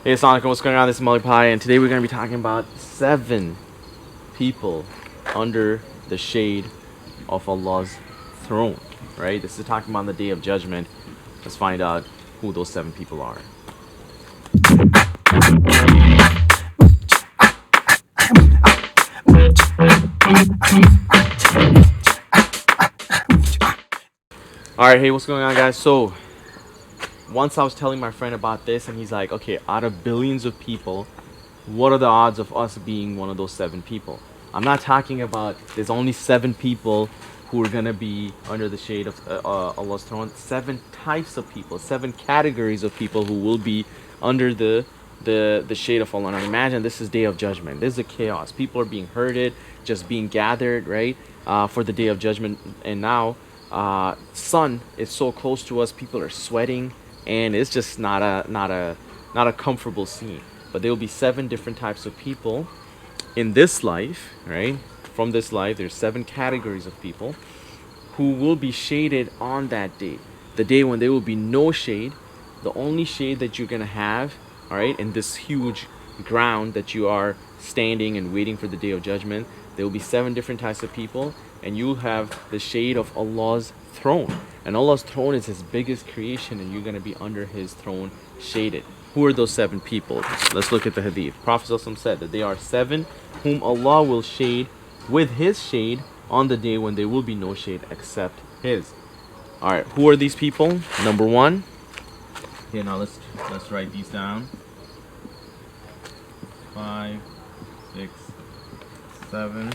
Hey, Sonic, what's going on? This is Malik Bhai, and today we're going to be talking about 7 people under the shade of Allah's throne, right? This is talking about the Day of Judgment. Let's find out who those 7 people are. Alright, hey, what's going on, guys? So, once I was telling my friend about this, and he's like, okay, out of billions of people, what are the odds of us being one of those 7 people? I'm not talking about there's only 7 people who are gonna be under the shade of Allah's throne. 7 types of people, 7 categories of people who will be under the shade of Allah. Now imagine this is Day of Judgment. This is a chaos. People are being herded, just being gathered, right, for the Day of Judgment. And now, sun is so close to us. People are sweating, and it's just not a comfortable scene. But there will be 7 different types of people in this life, right? From this life, there's 7 categories of people who will be shaded on that day. The day when there will be no shade. The only shade that you're gonna have, all right, in this huge ground that you are standing and waiting for the Day of Judgment, there will be 7 different types of people, and you'll have the shade of Allah's throne. And Allah's throne is His biggest creation, and you're gonna be under His throne, shaded. Who are those 7 people? Let's look at the hadith. Prophet ﷺ said that they are 7 whom Allah will shade with His shade on the day when there will be no shade except His. Alright, who are these people? Number 1. Okay, now let's write these down. 5, 6, 7.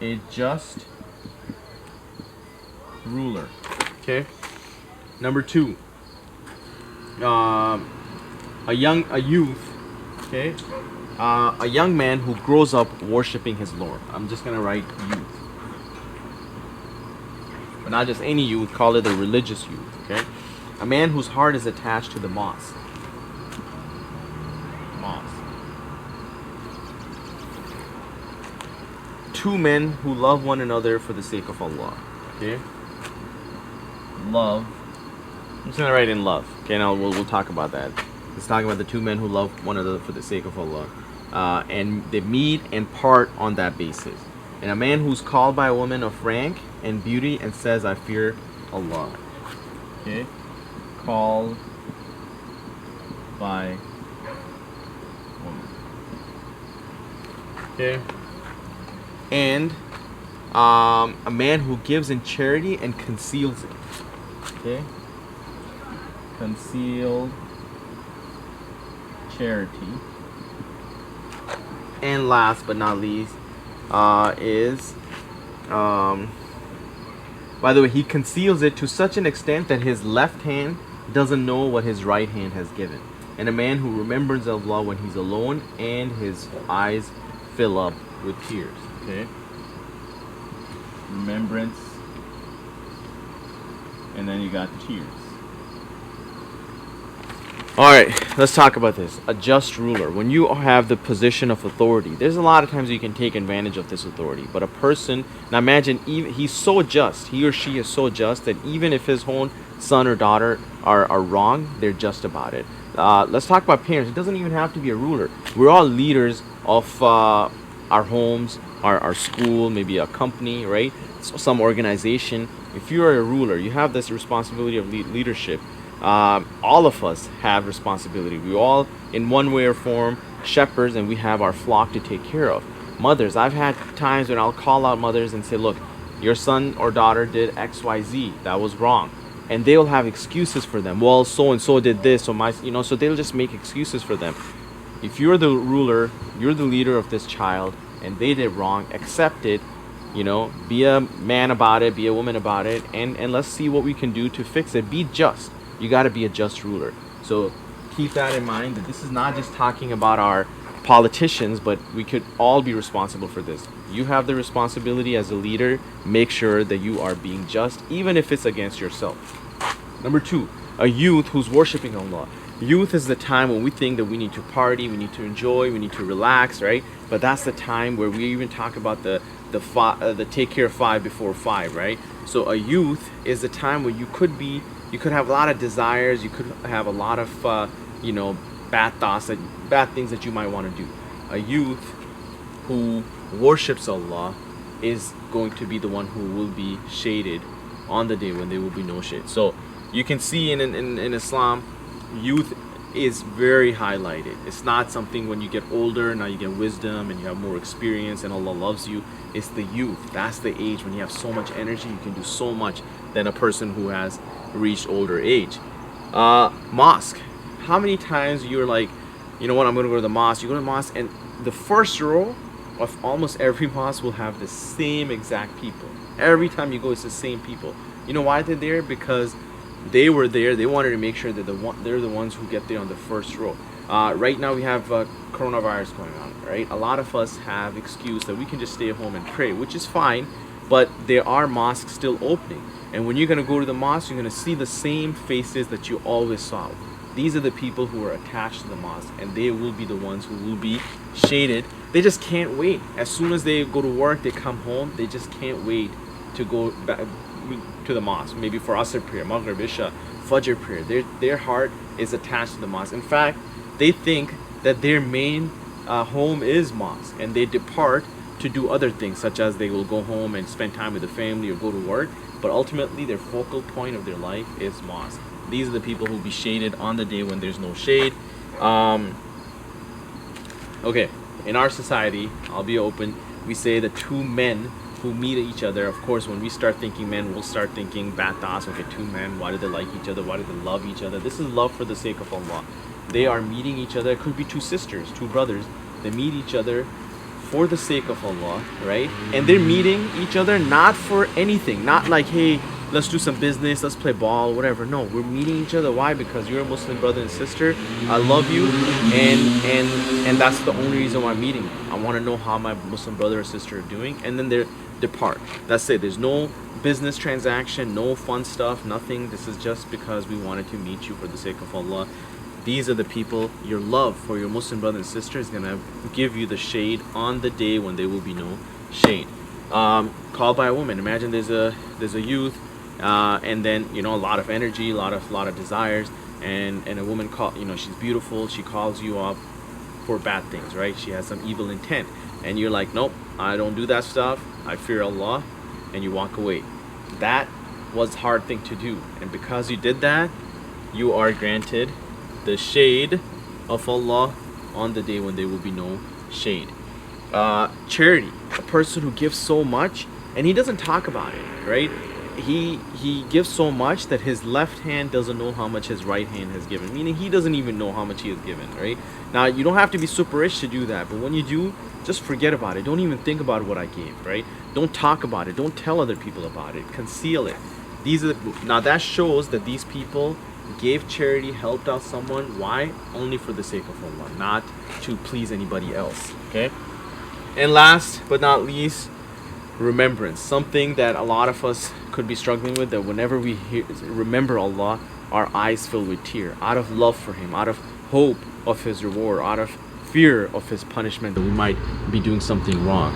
A just ruler. Okay. Number 2, a youth, okay, a young man who grows up worshiping his Lord. I'm just gonna write youth, but not just any youth. Call it a religious youth. Okay, a man whose heart is attached to the mosque. Mosque. 2 men who love one another for the sake of Allah. Okay, love. I'm just gonna write in love. Okay, now we'll talk about that. It's talking about the 2 men who love one another for the sake of Allah, and they meet and part on that basis. And a man who's called by a woman of rank and beauty and says, "I fear Allah." Okay, called by woman. Okay, and a man who gives in charity and conceals it. Okay. Concealed charity. And last but not least is by the way, he conceals it to such an extent that his left hand doesn't know what his right hand has given. And a man who remembers Allah when he's alone and his eyes fill up with tears. Okay, remembrance, and then you got tears. Alright, let's talk about this. A just ruler. When you have the position of authority, there's a lot of times you can take advantage of this authority. But a person, now imagine, even he's so just, he or she is so just that even if his own son or daughter are wrong, they're just about it. Let's talk about parents. It doesn't even have to be a ruler. We're all leaders of our homes, our school, maybe a company, right? So some organization. If you're a ruler, you have this responsibility of leadership. All of us have responsibility. We all, in one way or form, shepherds, and we have our flock to take care of. Mothers, I've had times when I'll call out mothers and say, look, your son or daughter did XYZ, that was wrong. And they'll have excuses for them. Well, so and so did this, so they'll just make excuses for them. If you're the ruler, you're the leader of this child, and they did wrong, accept it. Be a man about it, be a woman about it, and let's see what we can do to fix it. Be just. You got to be a just ruler. So keep that in mind, that this is not just talking about our politicians, but we could all be responsible for this. You have the responsibility as a leader. Make sure that you are being just, even if it's against yourself. Number 2, a youth who's worshiping Allah. Youth is the time when we think that we need to party, we need to enjoy, we need to relax, right? But that's the time where we even talk about the take care of 5 before 5, right? So a youth is the time where you could be You could have a lot of desires. You could have a lot of bad thoughts, bad things that you might want to do. A youth who worships Allah is going to be the one who will be shaded on the day when there will be no shade. So you can see in Islam, youth is very highlighted. It's not something when you get older, now you get wisdom and you have more experience and Allah loves you. It's the youth. That's the age when you have so much energy, you can do so much than a person who has reached older age. Mosque. How many times you're like, you know what, I'm going to go to the mosque. You go to the mosque and the first row of almost every mosque will have the same exact people. Every time you go, it's the same people. You know why they're there? Because they were there. They wanted to make sure that they're the ones who get there on the first row. Right now we have coronavirus going on, right? A lot of us have excuse that we can just stay at home and pray, which is fine, but there are mosques still opening. And when you're going to go to the mosque, you're going to see the same faces that you always saw. These are the people who are attached to the mosque, and they will be the ones who will be shaded. They just can't wait. As soon as they go to work, they come home, they just can't wait to go back to the mosque. Maybe for Asr prayer, Maghrib, Isha, Fajr prayer. Their heart is attached to the mosque. In fact, they think that their main home is mosque, and they depart to do other things, such as they will go home and spend time with the family or go to work. But ultimately, their focal point of their life is mosque. These are the people who will be shaded on the day when there's no shade. Okay, in our society, I'll be open, we say the two men who meet each other. Of course, when we start thinking men, we'll start thinking bad thoughts. Okay, two men, why do they like each other? Why do they love each other? This is love for the sake of Allah. They are meeting each other. It could be two sisters, two brothers. They meet each other for the sake of Allah, right? And they're meeting each other not for anything. Not like, hey, let's do some business, let's play ball, whatever. No, we're meeting each other. Why? Because you're a Muslim brother and sister. I love you, and that's the only reason why I'm meeting you. I want to know how my Muslim brother or sister are doing, and then they depart. That's it. There's no business transaction, no fun stuff, nothing. This is just because we wanted to meet you for the sake of Allah. These are the people. Your love for your Muslim brother and sister is gonna give you the shade on the day when there will be no shade. Called by a woman. Imagine there's a youth. And then a lot of energy, a lot of desires, and a woman she's beautiful, she calls you up for bad things, right? She has some evil intent, and you're like, nope, I don't do that stuff, I fear Allah, and you walk away. That was a hard thing to do, and because you did that, you are granted the shade of Allah on the day when there will be no shade. Charity, a person who gives so much and he doesn't talk about it, right? He gives so much that his left hand doesn't know how much his right hand has given, meaning he doesn't even know how much he has given, right? Now, you don't have to be super rich to do that, but when you do, just forget about it. Don't even think about what I gave, right? Don't talk about it. Don't tell other people about it. Conceal it. Now that shows that these people gave charity, helped out someone. Why? Only for the sake of Allah, not to please anybody else, okay? And last but not least, remembrance. Something that a lot of us could be struggling with, that whenever we remember Allah, our eyes fill with tear, out of love for Him, out of hope of His reward, out of fear of His punishment, that we might be doing something wrong.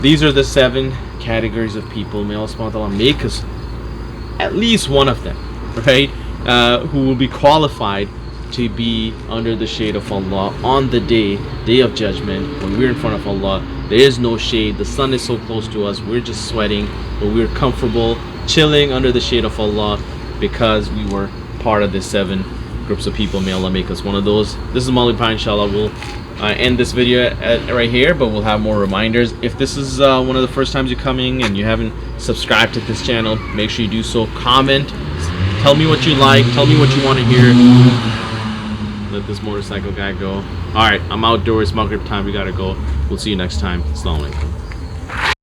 These are the 7 categories of people. May Allah subhanahu wa ta'ala make us at least one of them, right? Who will be qualified to be under the shade of Allah on the day of judgment, when we're in front of Allah. There is no shade. The sun is so close to us. We're just sweating, but we're comfortable chilling under the shade of Allah because we were part of the 7 groups of people. May Allah make us one of those. This is Malik Bhai. Inshallah, we'll end this video right here, but we'll have more reminders. If this is one of the first times you're coming and you haven't subscribed to this channel, make sure you do so. Comment. Tell me what you like. Tell me what you want to hear. Let this motorcycle guy go. Alright, I'm outdoors. Maghrib time. We gotta go. We'll see you next time. Assalamu alaikum.